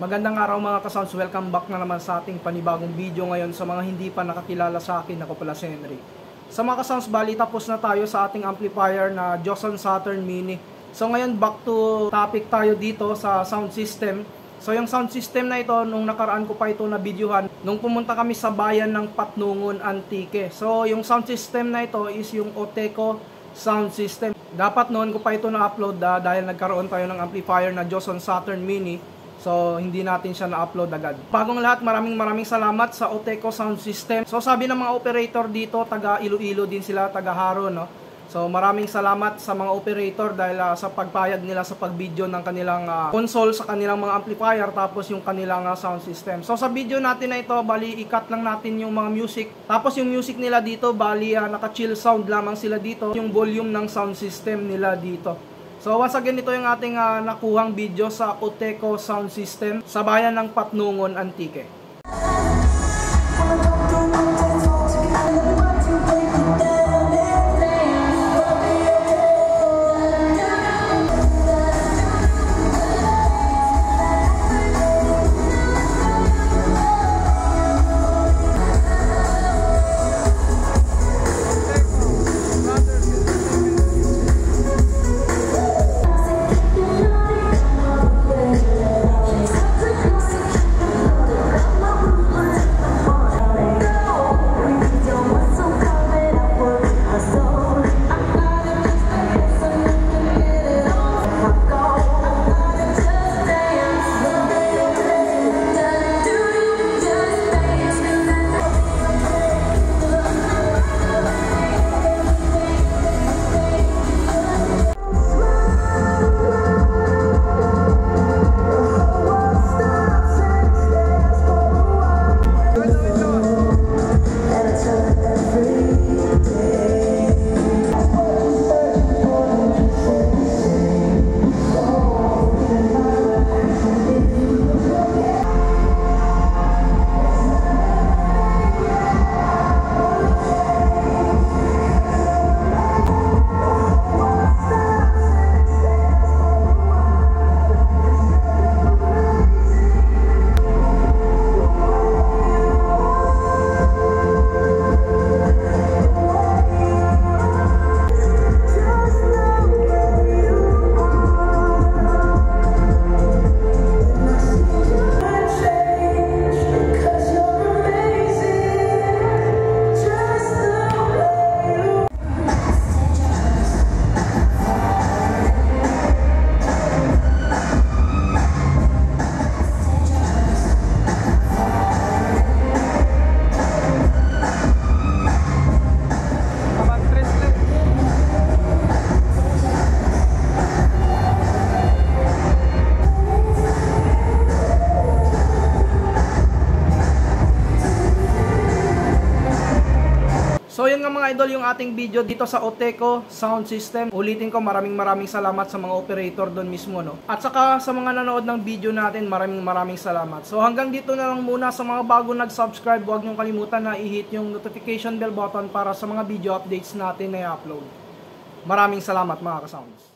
Magandang araw mga ka-sounds, welcome back na naman sa ating panibagong video ngayon. Sa mga hindi pa nakakilala sa akin, ako pala si Henry. Sa mga ka-sounds, bali tapos na tayo sa ating amplifier na Joson Saturn Mini. So ngayon back to topic tayo dito sa sound system. So yung sound system na ito, nung nakaraan ko pa ito na videohan, nung pumunta kami sa bayan ng Patnungon, Antique. So yung sound system na ito is yung Oteco sound system. Dapat noon ko pa ito na-upload dahil nagkaroon tayo ng amplifier na Joson Saturn Mini. So, hindi natin siya na-upload agad. Bagong lahat, maraming salamat sa Oteco Sound System. So, sabi ng mga operator dito, taga Iloilo din sila, taga Haro, no? So, maraming salamat sa mga operator dahil sa pagpayag nila sa pag-video ng kanilang console, sa kanilang mga amplifier, tapos yung kanilang sound system. So, sa video natin na ito, bali, i-cut lang natin yung mga music. Tapos, yung music nila dito, bali, naka-chill sound lamang sila dito. Yung volume ng sound system nila dito. So once again, ito yung ating nakuhang video sa Oteco Sound System sa bayan ng Patnungon, Antique. So yun nga mga idol, yung ating video dito sa Oteco Sound System. Ulitin ko, maraming salamat sa mga operator doon mismo, no? At saka sa mga nanood ng video natin, maraming salamat. So hanggang dito na lang muna. Sa mga bago nag-subscribe, huwag niyong kalimutan na i-hit yung notification bell button para sa mga video updates natin na i-upload. Maraming salamat mga ka-sounds.